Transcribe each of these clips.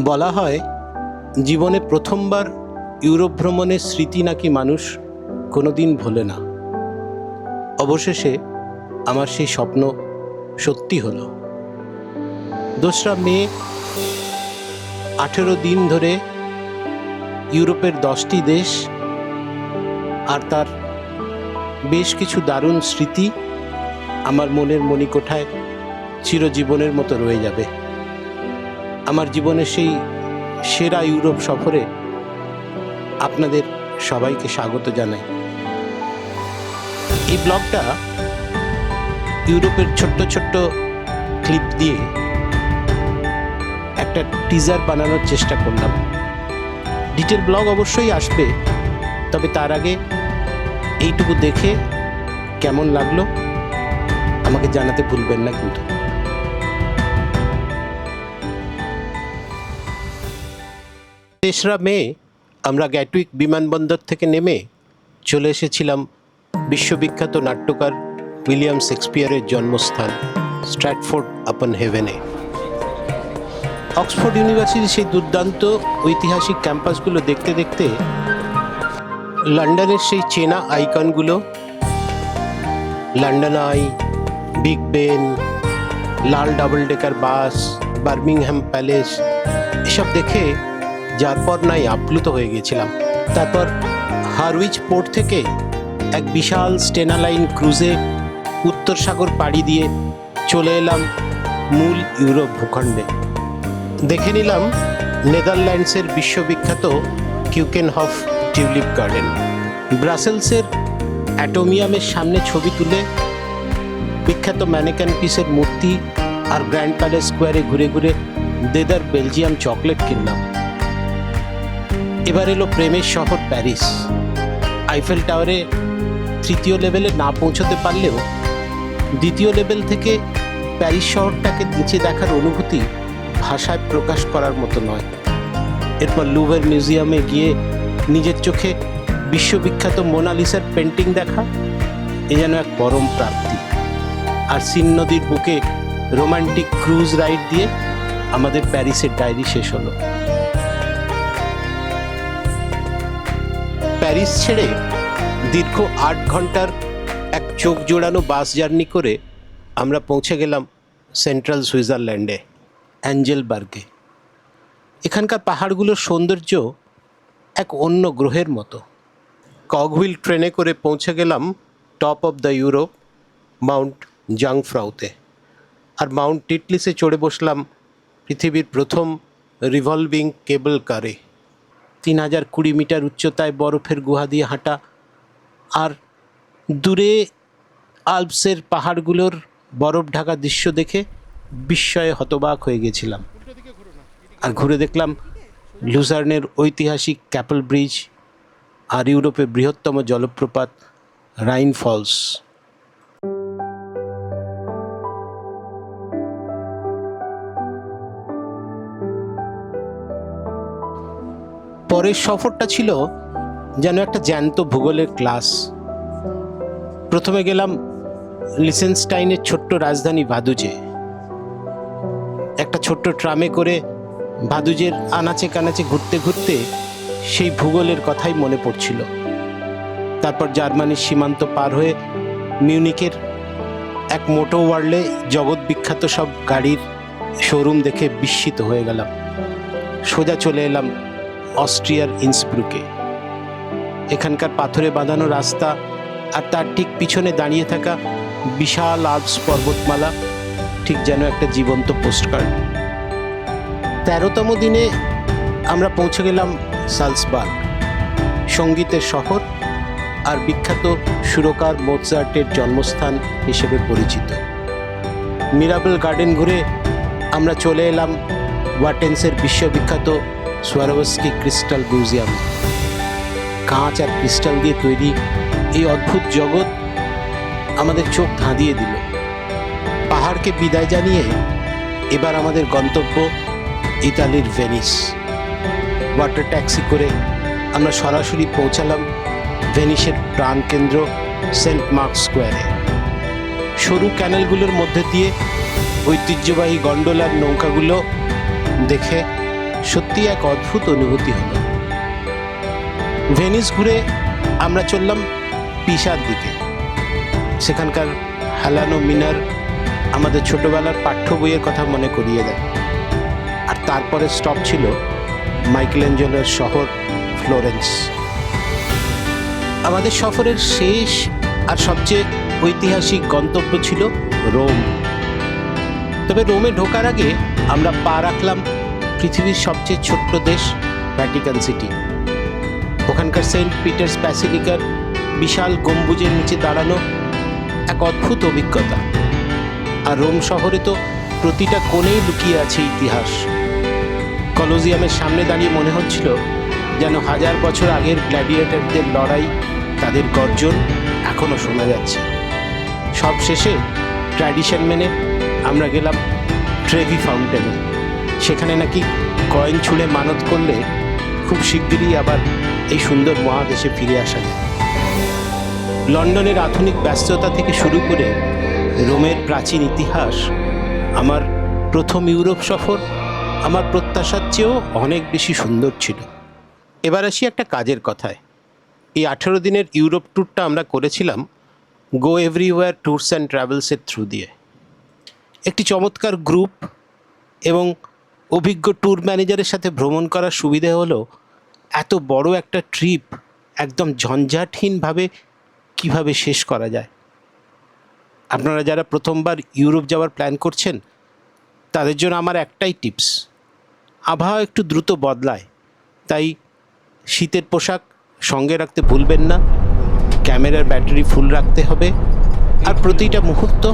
বলা হয় জীবনে প্রথমবার ইউরোপ ভ্রমণের স্মৃতি নাকি মানুষ কোনোদিন ভোলে না। অবশেষে আমার সেই স্বপ্ন সত্যি হলো। 2রা মে 18 দিন ধরে ইউরোপের 10টি দেশ আর তার বেশ কিছু দারুণ স্মৃতি আমার মনের মণিকোঠায় চিরজীবনের মতো রয়ে যাবে। আমার জীবনের সেই সেরা ইউরোপ সফরে আপনাদের সবাইকে স্বাগত জানাই। এই ব্লগটা ইউরোপের ছোট্ট ছোট্ট ক্লিপ দিয়ে একটা টিজার বানানোর চেষ্টা করলাম। ডিটেল ব্লগ অবশ্যই আসবে, তবে তার আগে এইটুকু দেখে কেমন লাগলো আমাকে জানাতে ভুলবেন না কিন্তু। 3রা মে আমরা গ্যাটউইক বিমানবন্দর থেকে নেমে চলে এসেছিলাম বিশ্ববিখ্যাত নাট্যকার উইলিয়াম শেক্সপিয়ারের জন্মস্থান স্ট্র্যাটফোর্ড আপন হেভেনে। অক্সফোর্ড ইউনিভার্সিটির সেই দুর্দান্ত ঐতিহাসিক ক্যাম্পাসগুলো দেখতে দেখতে লন্ডনের সেই চেনা আইকনগুলো, লন্ডন আই, বিগ বেন, লাল double decker bus, Birmingham Palace, এসব দেখে যার পর নাই আপ্লুত হয়ে গেছিলাম। তারপর হারউইচ পোর্ট থেকে এক বিশাল স্টেনা লাইন ক্রুজে উত্তর সাগর পাড়ি দিয়ে চলে এলাম মূল ইউরোপ ভূখণ্ডে। দেখে নিলাম নেদারল্যান্ডসের বিশ্ববিখ্যাত কিউকেনহফ টিউলিপ গার্ডেন। ব্রাসেলসের অ্যাটোমিয়ামের সামনে ছবি তুলে বিখ্যাত ম্যানেকান পিসের মূর্তি আর গ্র্যান্ড প্যালেস স্কোয়ারে ঘুরে ঘুরে দেদার বেলজিয়াম চকলেট কিনলাম। এবার এলো প্রেমের শহর প্যারিস। আইফেল টাওয়ারে 3য় লেভেলে না পৌঁছতে পারলেও 2য় লেভেল থেকে প্যারিস শহরটাকে নিচে দেখার অনুভূতি ভাষায় প্রকাশ করার মতো নয়। এরপর লুভর মিউজিয়ামে গিয়ে নিজের চোখে বিশ্ববিখ্যাত মোনালিসার পেন্টিং দেখা এ যেন এক পরম প্রাপ্তি। আর সিন নদীর বুকে রোমান্টিক ক্রুজ রাইড দিয়ে আমাদের প্যারিসের ডায়েরি শেষ হলো। প্যারিস ছেড়ে দীর্ঘ 8 ঘন্টার এক চোখ জোড়ানো বাস জার্নি করে আমরা পৌঁছে গেলাম সেন্ট্রাল সুইজারল্যান্ডে, অ্যাঞ্জেলবার্গে। এখানকার পাহাড়গুলোর সৌন্দর্য এক অন্য গ্রহের মতো। কগহুইল ট্রেনে করে পৌঁছে গেলাম top of the Europe, mount জাংফ্রাউতে। আর মাউন্ট টিটলিসে চড়ে বসলাম পৃথিবীর প্রথম রিভলভিং কেবল কারে। 3020 মিটার উচ্চতায় বরফের গুহা দিয়ে হাঁটা, আর দূরে আল্পসের পাহাড়গুলোর বরফ ঢাকা দৃশ্য দেখে বিস্ময়ে হতবাক হয়ে গেছিলাম। আর ঘুরে দেখলাম লুসার্নের ঐতিহাসিক ক্যাপেল ব্রিজ আর ইউরোপের বৃহত্তম জলপ্রপাত রাইন ফলস। পরের সফরটা ছিল যেন একটা জ্যান্ত ভূগোলের ক্লাস। প্রথমে গেলাম লিসেনস্টাইনের ছোট্ট রাজধানী ভাদুজে। একটা ছোট্ট ট্রামে করে ভাদুজের আনাচে কানাচে ঘুরতে ঘুরতে সেই ভূগোলের কথাই মনে পড়ছিল। তারপর জার্মানির সীমান্ত পার হয়ে মিউনিকের এক মোটো ওয়ার্ল্ডে জগৎ বিখ্যাত সব গাড়ির শোরুম দেখে বিস্মিত হয়ে গেলাম। সোজা চলে এলাম অস্ট্রিয়ার ইন্সব্রুকে। এখানকার পাথরে বাঁধানো রাস্তা আর তার ঠিক পিছনে দাঁড়িয়ে থাকা বিশাল আল্পস পর্বতমালা ঠিক যেন একটা জীবন্ত পোস্টকার্ড। 13তম দিনে আমরা পৌঁছে গেলাম সালসবার্গ, সঙ্গীতের শহর আর বিখ্যাত সুরকার মোৎসার্টের জন্মস্থান হিসেবে পরিচিত। মিরাবেল গার্ডেন ঘুরে আমরা চলে এলাম ওয়াটেন্সের বিশ্ববিখ্যাত সোয়ারোভস্কি ক্রিস্টাল মিউজিয়ামে। কাঁচ আর ক্রিস্টাল দিয়ে তৈরি এই অদ্ভুত জগৎ আমাদের চোখ ধাঁধিয়ে দিল। পাহাড়কে বিদায় জানিয়ে এবার আমাদের গন্তব্য ইতালির ভেনিস। ওয়াটার ট্যাক্সি করে আমরা সরাসরি পৌঁছালাম ভেনিসের প্রাণকেন্দ্র সেন্ট মার্ক স্কোয়ারে। সরু ক্যানেলগুলোর মধ্যে দিয়ে ঐতিহ্যবাহী গন্ডোলার নৌকাগুলো দেখে সত্যি এক অদ্ভুত অনুভূতি হলো। ভেনিস ঘুরে আমরা চললাম পিসার দিকে। সেখানকার হেলানো মিনার আমাদের ছোটবেলার পাঠ্য বইয়ের কথা মনে করিয়ে দেয়। আর তারপরে স্টপ ছিল মাইকেলেঞ্জেলোর শহর ফ্লোরেন্স। আমাদের সফরের শেষ আর সবচেয়ে ঐতিহাসিক গন্তব্য ছিল রোম। তবে রোমে ঢোকার আগে আমরা পা রাখলাম পৃথিবীর সবচেয়ে ছোট্ট দেশ ভ্যাটিকান সিটি। ওখানকার সেন্ট পিটার্স ব্যাসিলিকার বিশাল গম্বুজের নিচে দাঁড়ানো এক অদ্ভুত অভিজ্ঞতা। আর রোম শহরে তো প্রতিটা কোণেই লুকিয়ে আছে ইতিহাস। কলোজিয়ামের সামনে দাঁড়িয়ে মনে হচ্ছিল যেন 1000 বছর আগের গ্ল্যাডিয়েটরদের লড়াই, তাদের গর্জন এখনো শোনা যাচ্ছে। সব শেষে ট্র্যাডিশন মেনে আমরা গেলাম ট্রেভি ফাউন্টেনে। সেখানে নাকি কয়েন ছুঁড়ে মানত করলে খুব শিগগিরই আবার এই সুন্দর মহাদেশে ফিরে আসা যায়। লন্ডনের আধুনিক ব্যস্ততা থেকে শুরু করে রোমের প্রাচীন ইতিহাস আমার প্রথম ইউরোপ সফর আমার প্রত্যাশার চেয়েও অনেক বেশি সুন্দর ছিল। এবার আসি একটা কাজের কথায়। এই 18 দিনের ইউরোপ ট্যুরটা আমরা করেছিলাম গো এভরিওয়্যার ট্যুরস অ্যান্ড ট্রাভেলসের থ্রু দিয়ে। একটি চমৎকার গ্রুপ এবং অভিজ্ঞ ট্যুর ম্যানেজারের সাথে ভ্রমণ করার সুবিধে হলো এত বড় একটা ট্রিপ একদম ঝঞ্ঝাটহীনভাবে কিভাবে শেষ করা যায়। আপনারা যারা প্রথমবার ইউরোপ যাওয়ার প্ল্যান করছেন তাদের জন্য আমার একটাই টিপস, আবহাওয়া একটু দ্রুত বদলায়, তাই শীতের পোশাক সঙ্গে রাখতে ভুলবেন না। ক্যামেরার ব্যাটারি ফুল রাখতে হবে আর প্রতিটা মুহূর্ত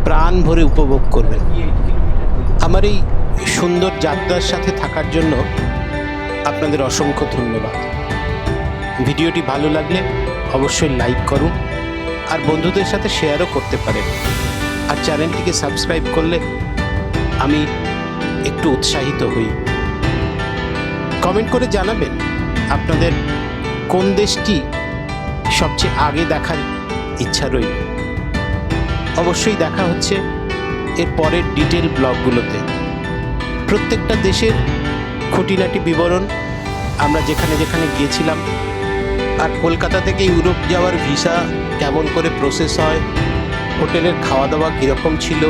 প্রাণ ভরে উপভোগ করবেন। আমার এই সুন্দর যাত্রার সাথে থাকার জন্য আপনাদের অসংখ্য ধন্যবাদ। ভিডিওটি ভালো লাগলে অবশ্যই লাইক করুন আর বন্ধুদের সাথে শেয়ারও করতে পারেন। আর চ্যানেলটিকে সাবস্ক্রাইব করলে আমি একটু উৎসাহিত হই। কমেন্ট করে জানাবেন আপনাদের কোন দেশটি সবচেয়ে আগে দেখার ইচ্ছা রইল। অবশ্যই দেখা হচ্ছে এর পরের ডিটেল ব্লগগুলোতে। প্রত্যেকটা দেশের খুঁটিনাটি বিবরণ, আমরা যেখানে যেখানে গিয়েছিলাম, আর কলকাতা থেকে ইউরোপ যাওয়ার ভিসা কেমন করে প্রসেস হয়, হোটেলের খাওয়া দাওয়া কীরকম ছিল,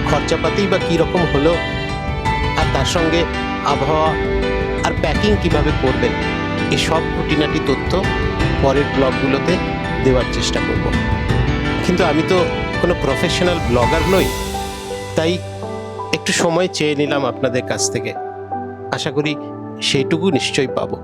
খরচাপাতি বা কীরকম হলো, আর তার সঙ্গে আবহাওয়া আর প্যাকিং কিভাবে করবেন, এসব খুঁটিনাটি তথ্য পরের ব্লগগুলোতে দেওয়ার চেষ্টা করব। কিন্তু আমি তো কোনো প্রফেশনাল ব্লগার নই, তাই একটু সময় চেয়ে নিলাম আপনাদের কাছ থেকে। আশা করি সেইটুকু নিশ্চয়ই পাবো।